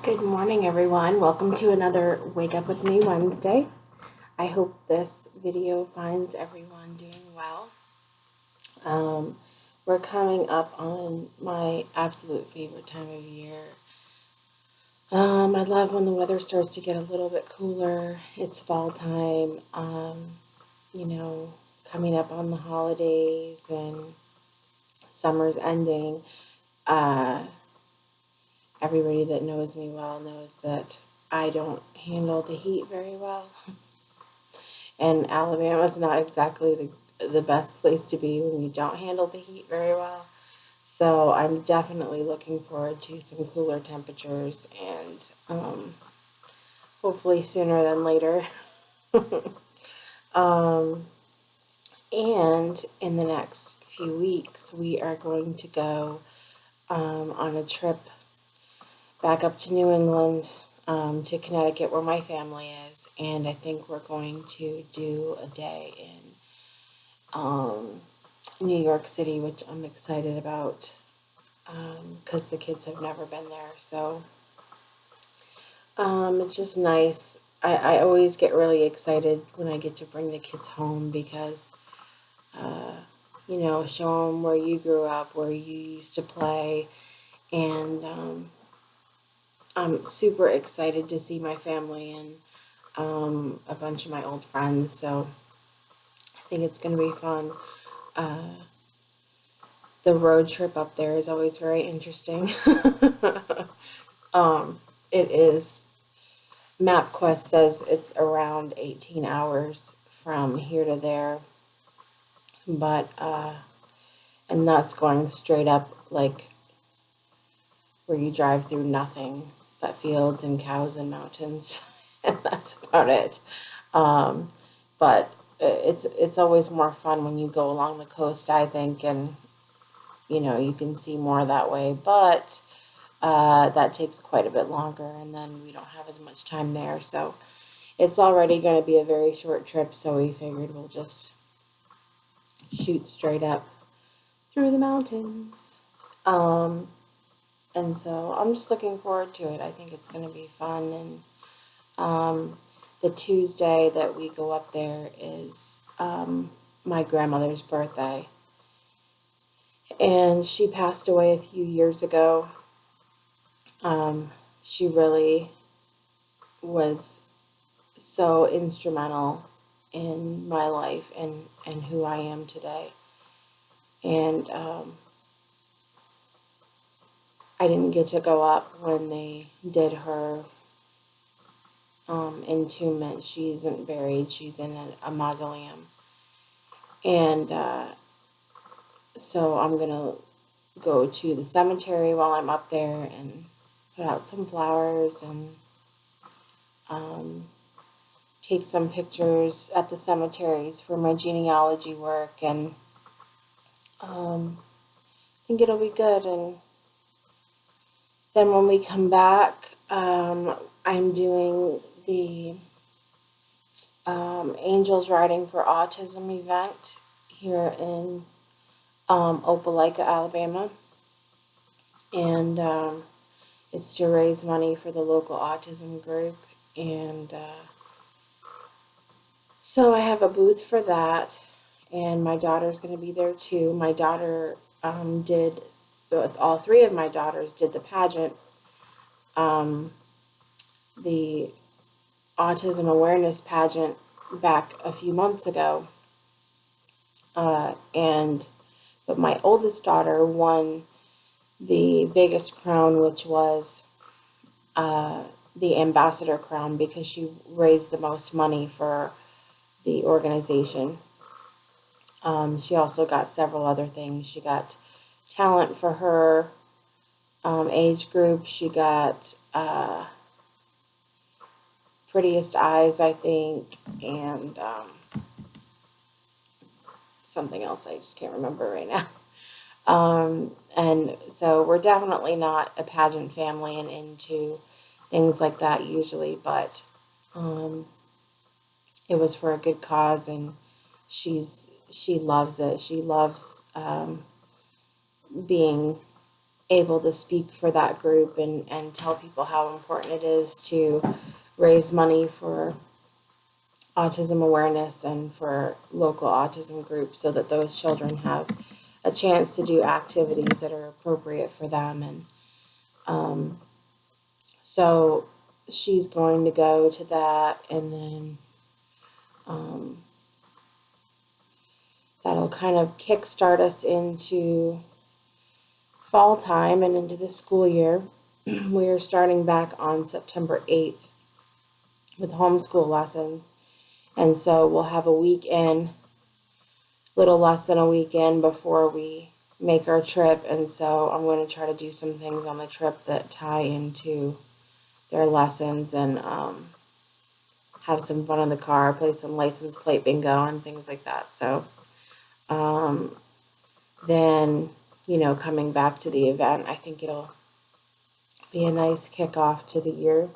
Good morning, everyone. Welcome to another Wake Up With Me Wednesday. I hope this video finds everyone doing well. We're coming up on my absolute favorite time of year. I love when the weather starts to get a little bit cooler. It's fall time, coming up on the holidays and summer's ending. Everybody that knows me well knows that I don't handle the heat very well. And Alabama's not exactly the best place to be when you don't handle the heat very well. So I'm definitely looking forward to some cooler temperatures and hopefully sooner than later. um, and in the next few weeks, we are going to go on a trip back up to New England, to Connecticut, where my family is. And I think we're going to do a day in New York City, which I'm excited about because the kids have never been there. So it's just nice. I always get really excited when I get to bring the kids home because, show them where you grew up, where you used to play. And I'm super excited to see my family and a bunch of my old friends. So I think it's going to be fun. The road trip up there is always very interesting. It is, MapQuest says it's around 18 hours from here to there, but, and that's going straight up, like, where you drive through nothing but fields and cows and mountains, and that's about it. But it's always more fun when you go along the coast, I think, and you can see more that way, but that takes quite a bit longer, and then we don't have as much time there, so it's already going to be a very short trip, so we figured we'll just shoot straight up through the mountains. And so I'm just looking forward to it. I think it's going to be fun, and the Tuesday that we go up there is my grandmother's birthday. And she passed away a few years ago. She really was so instrumental in my life and who I am today. And I didn't get to go up when they did her entombment. She isn't buried. She's in a mausoleum. And so I'm going to go to the cemetery while I'm up there and put out some flowers and take some pictures at the cemeteries for my genealogy work. And I think it'll be good. And then when we come back, I'm doing the Angels Riding for Autism event here in Opelika, Alabama. And it's to raise money for the local autism group. And so I have a booth for that. And my daughter's going to be there too. My daughter all three of my daughters did the pageant. The autism awareness pageant back a few months ago, but my oldest daughter won the biggest crown, which was the ambassador crown, because she raised the most money for the organization. She also got several other things. She got talent for her age group. She got prettiest eyes, I think, and something else I just can't remember right now. And so we're definitely not a pageant family and into things like that usually, but it was for a good cause, and she loves it. She loves being able to speak for that group and tell people how important it is to raise money for autism awareness and for local autism groups so that those children have a chance to do activities that are appropriate for them. And so she's going to go to that, and then that'll kind of kickstart us into fall time and into the school year. We are starting back on September 8th with homeschool lessons. And so we'll have a weekend, little less than a weekend before we make our trip. And so I'm going to try to do some things on the trip that tie into their lessons, and have some fun in the car, play some license plate bingo and things like that. So then, coming back to the event, I think it'll be a nice kickoff to the year.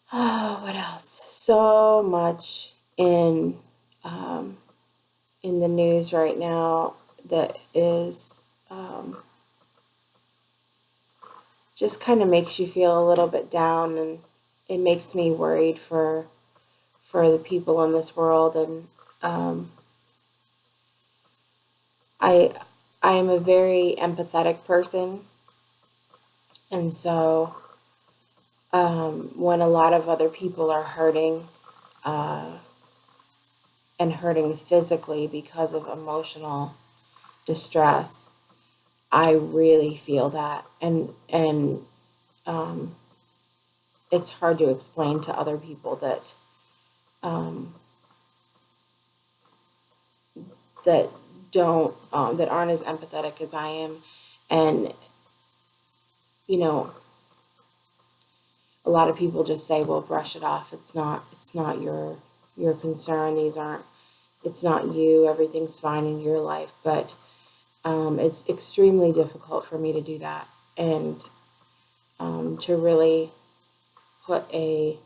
What else? So much in the news right now that is just kind of makes you feel a little bit down, and it makes me worried for the people in this world. And I am a very empathetic person, and so when a lot of other people are hurting, and hurting physically because of emotional distress, I really feel that, and it's hard to explain to other people that that don't that aren't as empathetic as I am. And a lot of people just say, well, brush it off, it's not your concern, it's not you, everything's fine in your life. But it's extremely difficult for me to do that, and to really put a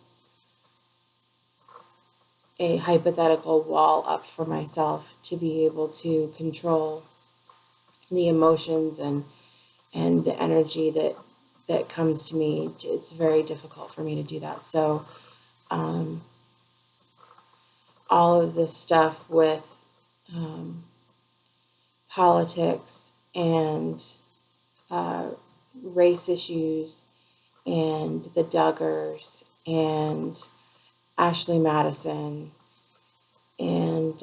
hypothetical wall up for myself to be able to control the emotions and the energy that comes to me. It's very difficult for me to do that. So all of this stuff with politics and race issues and the Duggars and Ashley Madison and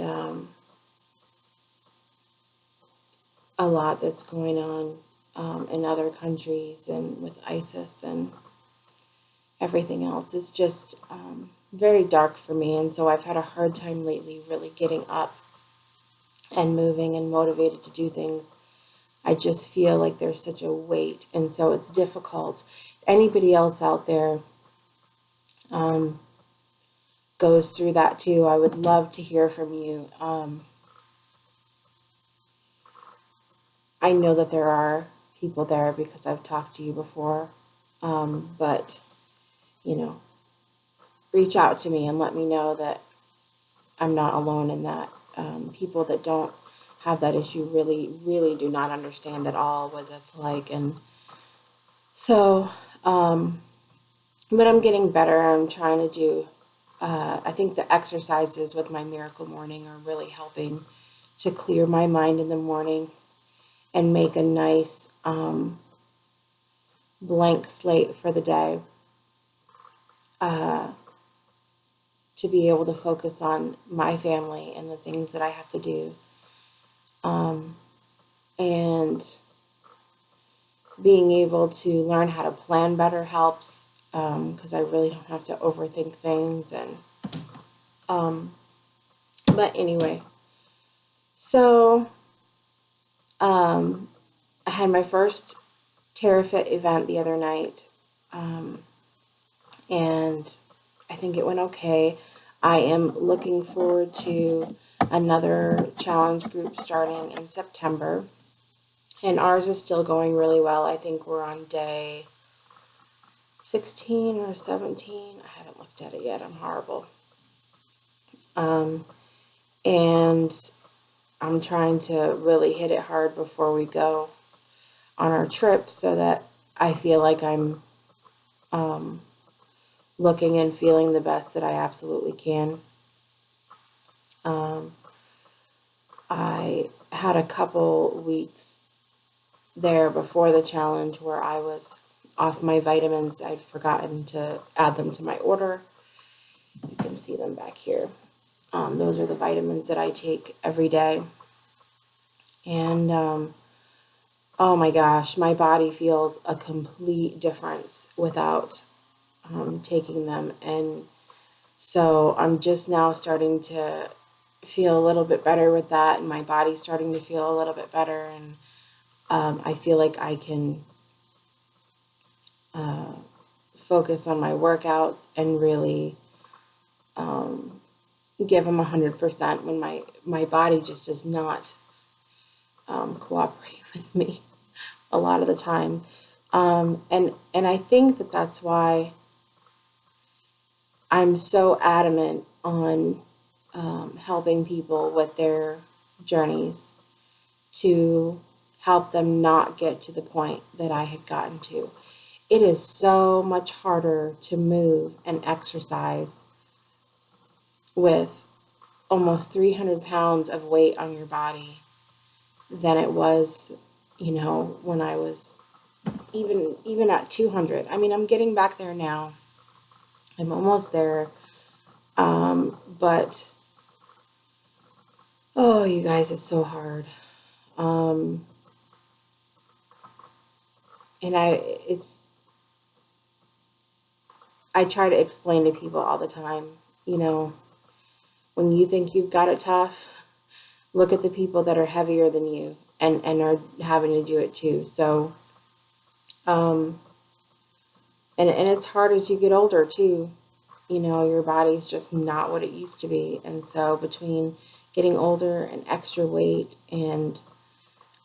a lot that's going on in other countries and with ISIS and everything else is just very dark for me. And so I've had a hard time lately really getting up and moving and motivated to do things. I just feel like there's such a weight, and so it's difficult. Anybody else out there goes through that too, I would love to hear from you. I know that there are people there because I've talked to you before, but reach out to me and let me know that I'm not alone in that. People that don't have that issue really, really do not understand at all what that's like. And so, but I'm getting better. I'm trying to do, I think the exercises with my Miracle Morning are really helping to clear my mind in the morning and make a nice blank slate for the day, to be able to focus on my family and the things that I have to do. And being able to learn how to plan better helps, because I really don't have to overthink things. And but anyway, so I had my first TerraFit event the other night, and I think it went okay. I am looking forward to another challenge group starting in September, and ours is still going really well. I think we're on day 16 or 17. I haven't looked at it yet. I'm horrible. And I'm trying to really hit it hard before we go on our trip so that I feel like I'm looking and feeling the best that I absolutely can. I had a couple weeks there before the challenge where I was off my vitamins. I'd forgotten to add them to my order. You can see them back here. Those are the vitamins that I take every day. And oh my gosh, my body feels a complete difference without taking them. And so I'm just now starting to feel a little bit better with that, and my body's starting to feel a little bit better. And I feel like I can focus on my workouts and really give them 100% when my body just does not cooperate with me a lot of the time. And I think that that's why I'm so adamant on helping people with their journeys to help them not get to the point that I had gotten to. It is so much harder to move and exercise with almost 300 pounds of weight on your body than it was, when I was even at 200. I mean, I'm getting back there now. I'm almost there. But oh, you guys, it's so hard. And I try to explain to people all the time, when you think you've got it tough, look at the people that are heavier than you and are having to do it too. So, and it's hard as you get older too. Your body's just not what it used to be. And so between getting older and extra weight and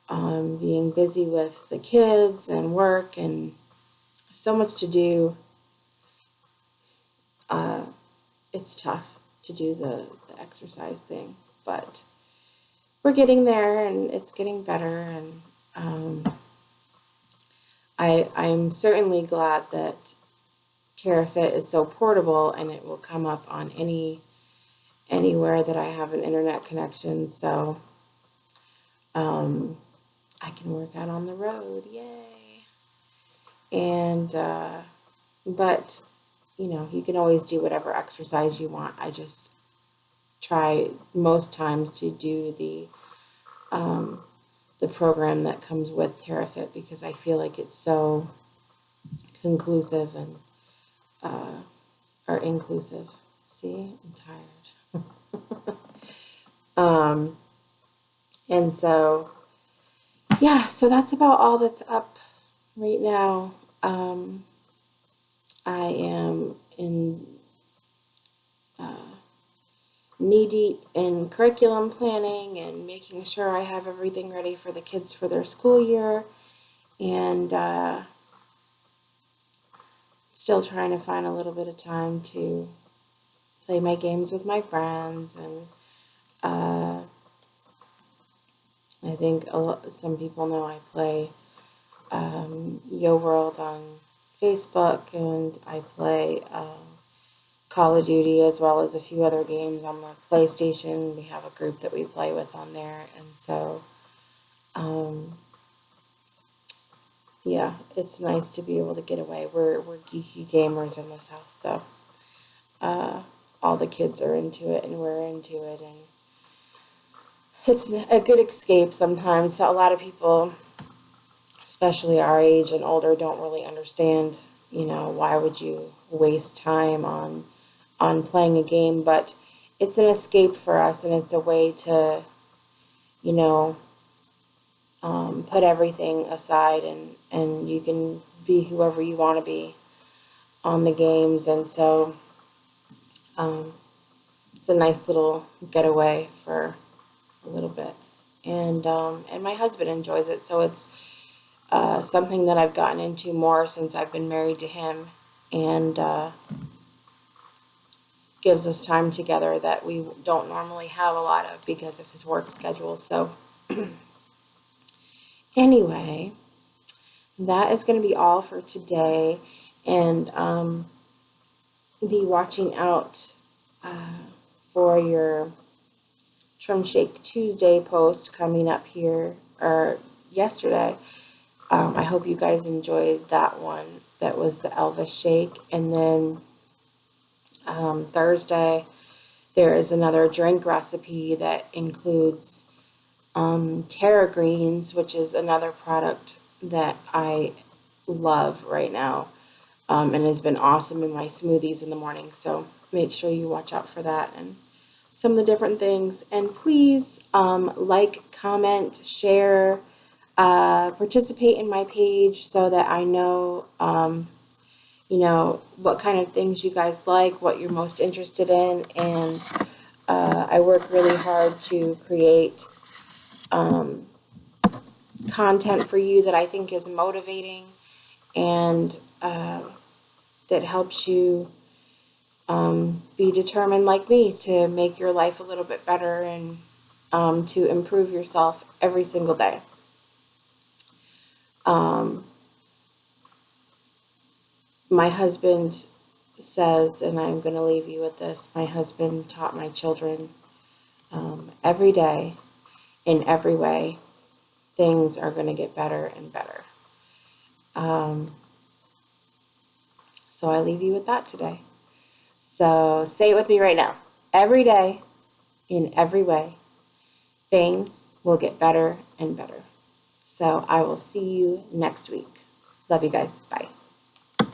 being busy with the kids and work and so much to do, it's tough to do the exercise thing. But we're getting there, and it's getting better. And I'm certainly glad that TerraFit is so portable, and it will come up on anywhere that I have an internet connection. So I can work out on the road, yay! And but you can always do whatever exercise you want. I just try most times to do the program that comes with TerraFit because I feel like it's so conclusive and or inclusive. See, I'm tired. And so yeah, so that's about all that's up right now. I am in knee deep in curriculum planning and making sure I have everything ready for the kids for their school year, and still trying to find a little bit of time to play my games with my friends. And I think some people know I play Yo World on Facebook, and I play Call of Duty as well as a few other games on the PlayStation. We have a group that we play with on there, and so yeah, it's nice to be able to get away. We're geeky gamers in this house, so all the kids are into it and we're into it, and it's a good escape sometimes. So a lot of people, especially our age and older, don't really understand, why would you waste time on playing a game, but it's an escape for us, and it's a way to, put everything aside, and you can be whoever you want to be on the games. And so it's a nice little getaway for a little bit. And my husband enjoys it, so it's something that I've gotten into more since I've been married to him. And gives us time together that we don't normally have a lot of because of his work schedule. So anyway, that is going to be all for today. And be watching out for your Trim Shake Tuesday post coming up here, or yesterday. I hope you guys enjoyed that one. That was the Elvis shake. And then Thursday, there is another drink recipe that includes Terra Greens, which is another product that I love right now, and has been awesome in my smoothies in the morning. So make sure you watch out for that and some of the different things. And please like, comment, share, participate in my page so that I know, what kind of things you guys like, what you're most interested in. And I work really hard to create content for you that I think is motivating and that helps you be determined like me to make your life a little bit better and to improve yourself every single day. My husband says, and I'm going to leave you with this, my husband taught my children every day, in every way, things are going to get better and better. So I leave you with that today. So say it with me right now. Every day, in every way, things will get better and better. So I will see you next week. Love you guys. Bye.